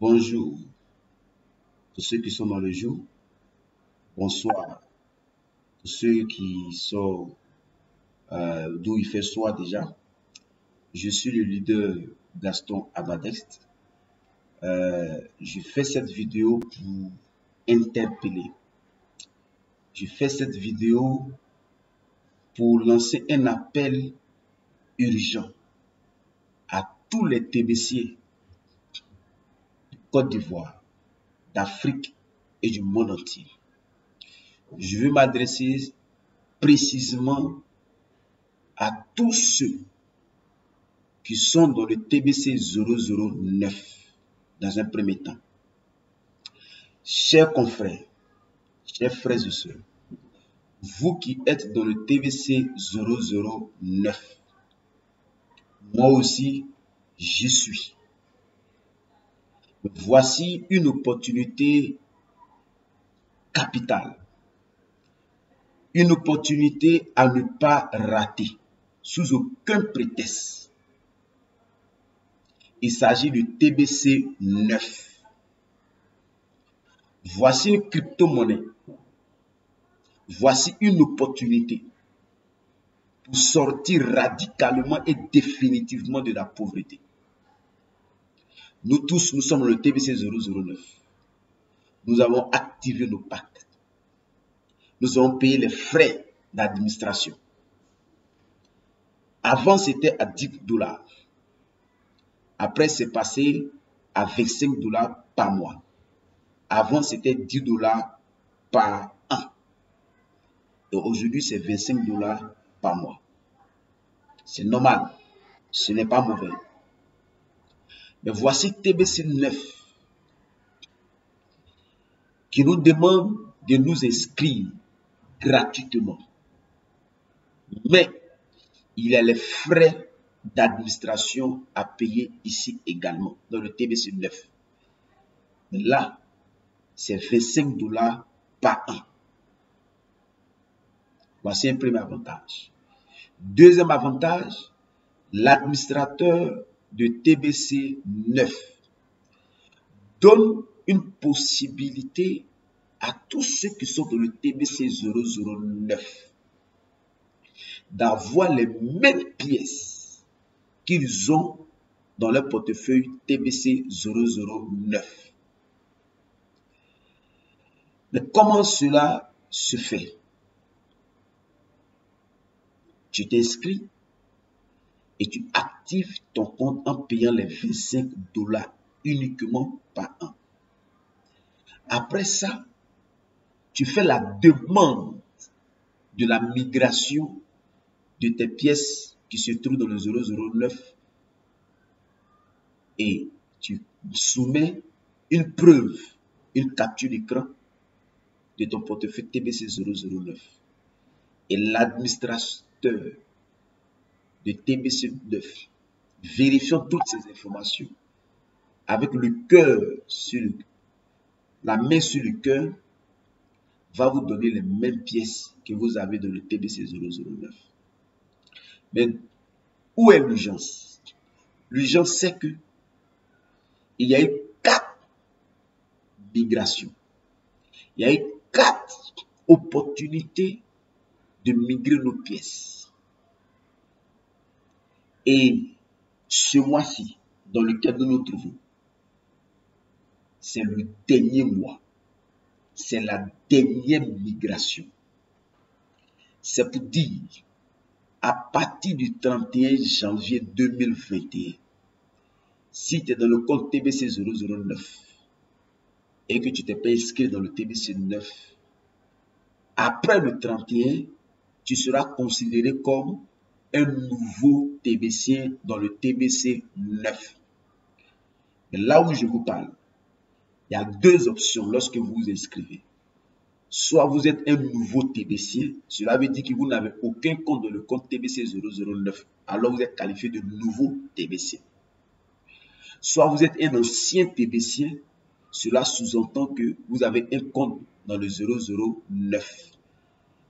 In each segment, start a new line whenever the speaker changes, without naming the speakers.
Bonjour pour ceux qui sont dans le jour. Bonsoir pour ceux qui sont d'où il fait soir déjà. Je suis le leader Gaston Abadext. Je fais cette vidéo pour interpeller. Je fais cette vidéo pour lancer un appel urgent à tous les TBC de Côte d'Ivoire, d'Afrique et du monde entier. Je veux m'adresser précisément à tous ceux qui sont dans le TBC 009 dans un premier temps. Chers confrères, chers frères et sœurs, vous qui êtes dans le TBC 009, moi aussi, j'y suis. Voici une opportunité capitale, une opportunité à ne pas rater, sous aucun prétexte. Il s'agit du TBC 9. Voici une crypto-monnaie. Voici une opportunité pour sortir radicalement et définitivement de la pauvreté. Nous tous, nous sommes le TBC 009. Nous avons activé nos pactes. Nous avons payé les frais d'administration. Avant, c'était à 10 $. Après, c'est passé à 25 $ par mois. Avant, c'était 10 $ par an. Et aujourd'hui, c'est 25 $ par mois. C'est normal. Ce n'est pas mauvais. Mais voici TBC 9 qui nous demande de nous inscrire gratuitement. Mais il y a les frais d'administration à payer ici également, dans le TBC 9. Mais là, c'est 25 $ par an. Voici un premier avantage. Deuxième avantage, l'administrateur de TBC 9 donne une possibilité à tous ceux qui sont dans le TBC 009 d'avoir les mêmes pièces qu'ils ont dans leur portefeuille TBC 009. Mais comment cela se fait? Tu t'inscris et tu actives ton compte en payant les 25 $ uniquement par an. Après ça, tu fais la demande de la migration de tes pièces qui se trouvent dans le 009 et tu soumets une preuve, une capture d'écran de ton portefeuille TBC 009. Et l'administrateur de TBC 9, vérifiant toutes ces informations, avec le cœur sur la main sur le cœur, va vous donner les mêmes pièces que vous avez dans le TBC 009. Mais où est l'urgence? L'urgence, c'est que il y a eu 4 migrations. Il y a eu 4 opportunités de migrer nos pièces. Et ce mois-ci, dans lequel nous nous trouvons, c'est le dernier mois. C'est la dernière migration. C'est pour dire, à partir du 31 janvier 2021, si tu es dans le compte TBC 009 et que tu t'es pas inscrit dans le TBC 9, après le 31, tu seras considéré comme un nouveau TBC dans le TBC 9. Mais là où je vous parle, il y a 2 options lorsque vous vous inscrivez. Soit vous êtes un nouveau TBC, cela veut dire que vous n'avez aucun compte dans le compte TBC 009, alors vous êtes qualifié de nouveau TBC. Soit vous êtes un ancien TBC, cela sous-entend que vous avez un compte dans le 009.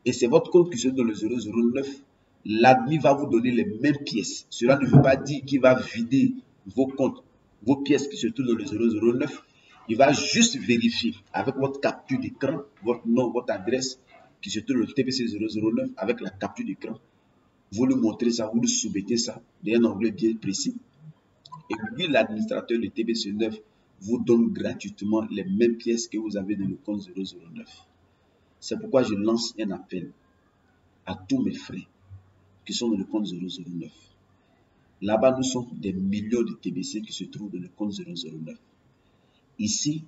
Et c'est votre compte qui se trouve dans le 009, l'admin va vous donner les mêmes pièces. Cela ne veut pas dire qu'il va vider vos comptes, vos pièces qui se trouvent dans le 009, il va juste vérifier avec votre capture d'écran, votre nom, votre adresse qui se trouve dans le TBC 009 avec la capture d'écran. Vous lui montrez ça, vous lui soumettez ça dans un onglet bien précis. Et lui, l'administrateur du TBC 9 vous donne gratuitement les mêmes pièces que vous avez dans le compte 009. C'est pourquoi je lance un appel à tous mes frères qui sont dans le compte 009. Là-bas, nous sommes des millions de TBC qui se trouvent dans le compte 009. Ici,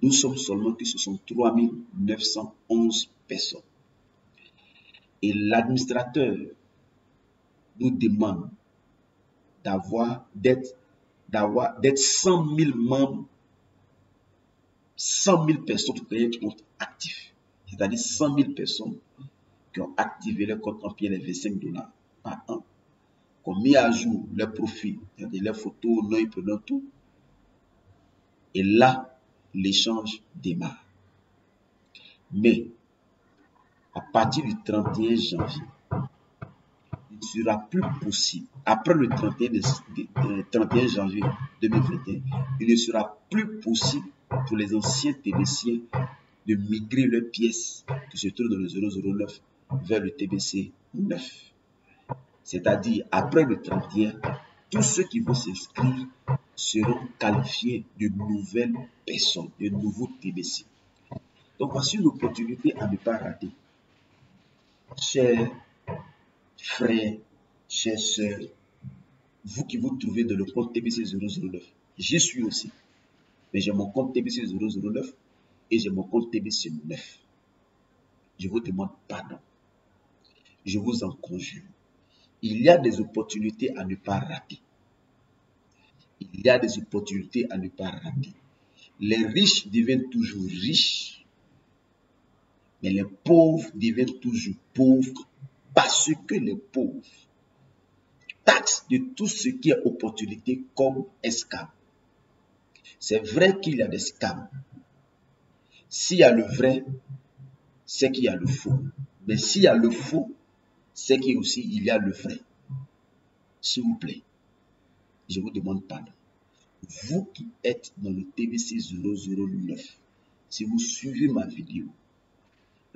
nous sommes seulement que ce sont 3911 personnes. Et l'administrateur nous demande d'être 100 000 membres, 100 000 personnes qui ont un compte actif. C'est-à-dire 100 000 personnes qui ont activé leur compte en payant les $25 par an, qui ont mis à jour leurs profils, c'est-à-dire leurs photos, noms et prénoms, tout. Et là, l'échange démarre. Mais, à partir du 31 janvier, il ne sera plus possible, après le 31 janvier 2021, il ne sera plus possible pour les anciens TBC de migrer leurs pièces qui se trouvent dans le 009 vers le TBC 9. C'est-à-dire, après le 31, tous ceux qui vont s'inscrire seront qualifiés de nouvelles personnes, de nouveaux TBC. Donc, voici une opportunité à ne pas rater. Chers frères, chères sœurs, vous qui vous trouvez dans le compte TBC 009, j'y suis aussi. Mais j'ai mon compte TBC 009 et j'ai mon compte TBC 9. Je vous demande pardon. Je vous en conjure. Il y a des opportunités à ne pas rater. Il y a des opportunités à ne pas rater. Les riches deviennent toujours riches, mais les pauvres deviennent toujours pauvres parce que les pauvres taxent de tout ce qui est opportunité comme escam. C'est vrai qu'il y a des scams. S'il y a le vrai, c'est qu'il y a le faux. Mais s'il y a le faux, c'est qu'il y a le vrai. S'il vous plaît, je vous demande pardon. Vous qui êtes dans le TBC 009, si vous suivez ma vidéo,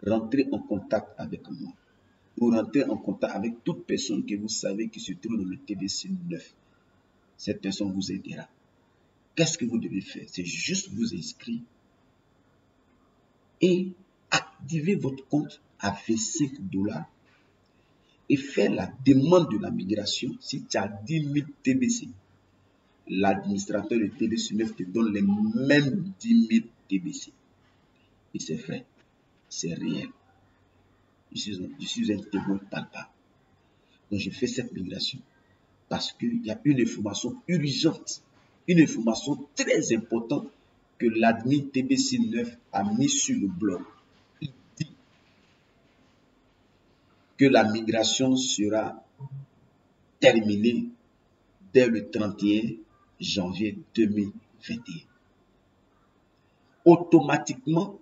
rentrez en contact avec moi. Ou rentrez en contact avec toute personne que vous savez qui se trouve dans le TBC 9. Cette personne vous aidera. Qu'est-ce que vous devez faire? C'est juste vous inscrire et activer votre compte à $25 et faire la demande de la migration. Si tu as 10 000 TBC, l'administrateur de TBC 9 te donne les mêmes 10 000 TBC. Et c'est vrai, c'est réel. Je suis un témoin palpable. Donc je fais cette migration parce qu'il y a une information urgente, une information très importante que l'admin TBC 9 a mis sur le blog. Il dit que la migration sera terminée dès le 31 janvier 2021. Automatiquement,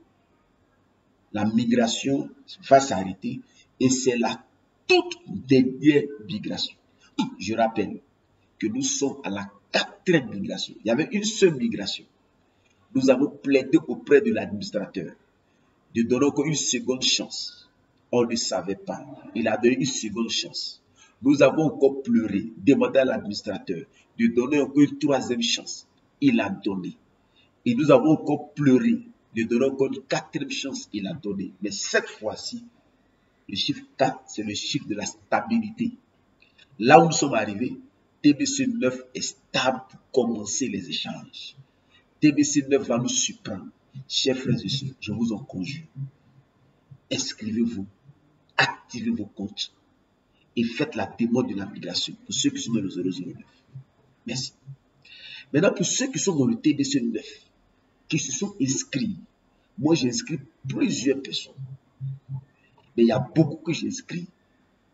la migration va s'arrêter et c'est la toute dernière migration. Je rappelle que nous sommes à la 4e migration. Il y avait une seule migration. Nous avons plaidé auprès de l'administrateur de donner encore une seconde chance. On ne savait pas. Il a donné une seconde chance. Nous avons encore pleuré, demandé à l'administrateur de donner encore une 3e chance. Il a donné. Et nous avons encore pleuré de donner encore une 4e chance. Il a donné. Mais cette fois-ci, le chiffre 4, c'est le chiffre de la stabilité. Là où nous sommes arrivés, TBC 9 est stable pour commencer les échanges. TBC 9 va nous surprendre. Chers frères et sœurs, je vous en conjure. Inscrivez-vous, activez vos comptes et faites la demande de la migration pour ceux qui sont dans le 009. Merci. Maintenant, pour ceux qui sont dans le TBC 9, qui se sont inscrits, moi j'ai inscrit plusieurs personnes. Mais il y a beaucoup que j'ai inscrits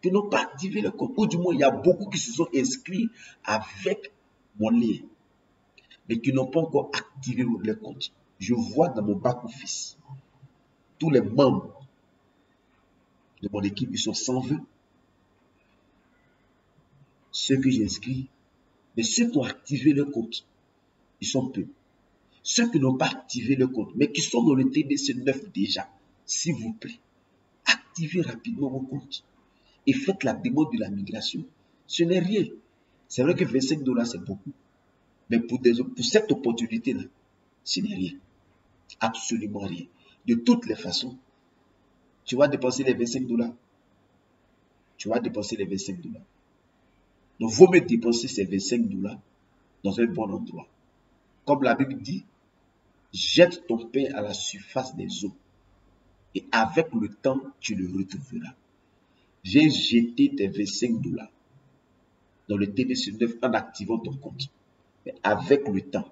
qui n'ont pas activé le compte. Ou du moins, il y a beaucoup qui se sont inscrits avec mon lien, mais qui n'ont pas encore activé leur compte. Je vois dans mon back-office, tous les membres de mon équipe, ils sont 120. Ceux que j'ai inscrits, mais ceux qui ont activé leur compte, Ils sont peu. Ceux qui n'ont pas activé le compte, mais qui sont dans le TBC 9 déjà, s'il vous plaît, activez rapidement vos comptes et faites la demande de la migration. Ce n'est rien. C'est vrai que 25 $, c'est beaucoup. Mais pour cette opportunité-là, ce n'est rien. Absolument rien. De toutes les façons, tu vas dépenser les 25 $. Tu vas dépenser les 25 $. Donc, vaut mieux dépenser ces 25 $ dans un bon endroit. Comme la Bible dit, jette ton pain à la surface des eaux et avec le temps, tu le retrouveras. J'ai jeté tes 25 $ dans le TBC 9 en activant ton compte. Mais avec le temps,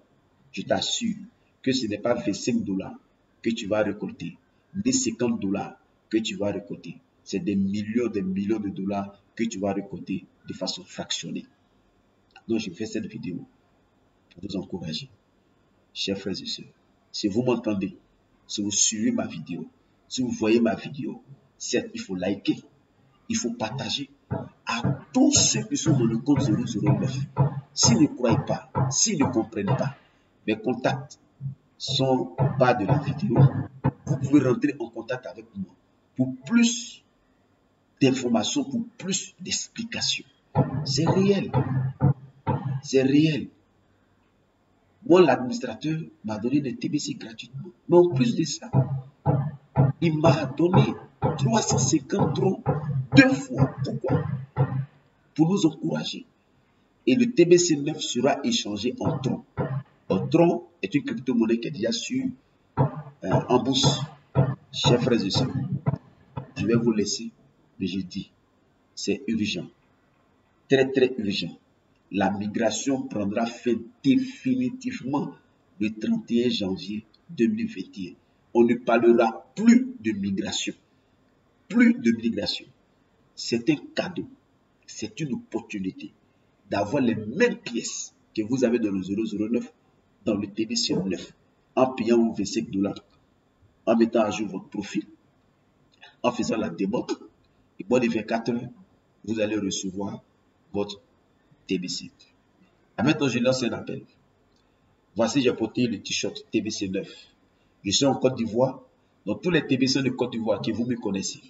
je t'assure que ce n'est pas 25 $ que tu vas récolter, ni 50 $ que tu vas récolter. C'est des millions de dollars que tu vas récolter de façon fractionnée. Donc, je fais cette vidéo pour vous encourager. Chers frères et sœurs, si vous m'entendez, si vous suivez ma vidéo, si vous voyez ma vidéo, certes, il faut liker, il faut partager à tous ceux qui sont dans le compte 009. S'ils ne croient pas, s'ils ne comprennent pas, mes contacts sont au bas de la vidéo. Vous pouvez rentrer en contact avec moi pour plus d'informations, pour plus d'explications. C'est réel. C'est réel. Moi, l'administrateur m'a donné des TBC gratuitement. Mais en plus de ça, il m'a donné 350 troncs 2 fois. Pourquoi? Pour nous encourager. Et le TBC 9 sera échangé en troncs. Un tronc est une crypto-monnaie qui est déjà en bourse. Chers frères et sœurs, je vais vous laisser, mais je dis, c'est urgent. Très, très urgent. La migration prendra fin définitivement le 31 janvier 2021. On ne parlera plus de migration. Plus de migration. C'est un cadeau. C'est une opportunité d'avoir les mêmes pièces que vous avez dans le 009 dans le TBC 9 en payant vos 25 $, en mettant à jour votre profil, en faisant la demande. Et moins de 24 heures, vous allez recevoir votre TBC. Et maintenant, je lance un appel. Voici, j'ai porté le t-shirt TBC 9. Je suis en Côte d'Ivoire. Dans tous les TBC de Côte d'Ivoire que vous me connaissez,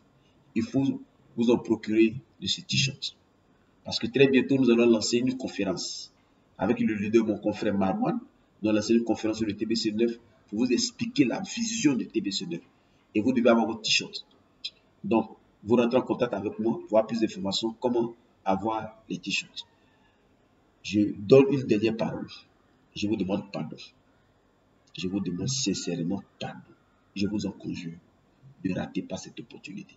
il faut vous en procurer de ce t-shirt. Parce que très bientôt, nous allons lancer une conférence avec le leader, mon confrère Marwan. Nous allons lancer une conférence sur le TBC 9 pour vous expliquer la vision du TBC 9. Et vous devez avoir votre t-shirt. Donc, vous rentrez en contact avec moi pour avoir plus d'informations, comment avoir les t-shirts. Je donne une dernière parole. Je vous demande pardon. Je vous demande sincèrement pardon. Je vous en conjure, ne ratez pas cette opportunité.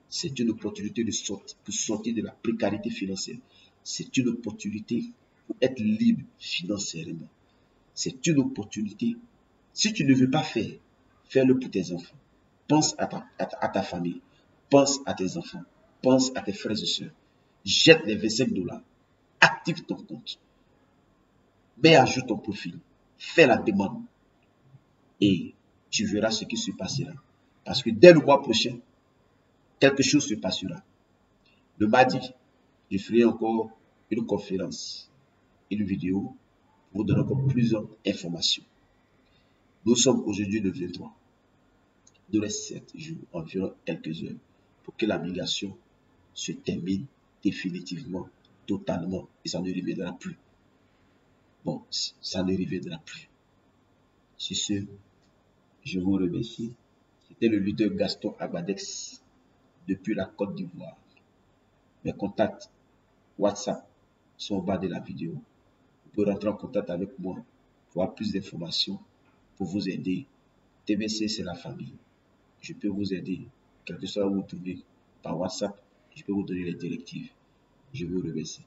C'est une opportunité pour sortir de la précarité financière. C'est une opportunité pour être libre financièrement. C'est une opportunité. Si tu ne veux pas faire, fais-le pour tes enfants. Pense à ta famille. Pense à tes enfants. Pense à tes frères et sœurs. Jette les 25 $. Active ton compte. Mets à jour ton profil. Fais la demande. Et tu verras ce qui se passera. Parce que dès le mois prochain, quelque chose se passera. Le mardi, je ferai encore une conférence, une vidéo pour vous donner encore plusieurs informations. Nous sommes aujourd'hui le 23. Il nous reste 7 jours, environ quelques heures, pour que la migration se termine définitivement, totalement, et ça ne reviendra plus. Bon, ça ne reviendra plus. Sur ce, je vous remercie. C'était le leader Gaston Abadex depuis la Côte d'Ivoire. Mes contacts WhatsApp sont au bas de la vidéo. Vous pouvez rentrer en contact avec moi pour avoir plus d'informations, pour vous aider. TBC, c'est la famille. Je peux vous aider, quel que soit où vous trouvez, par WhatsApp. Je peux vous donner les directives. Je vous remercie.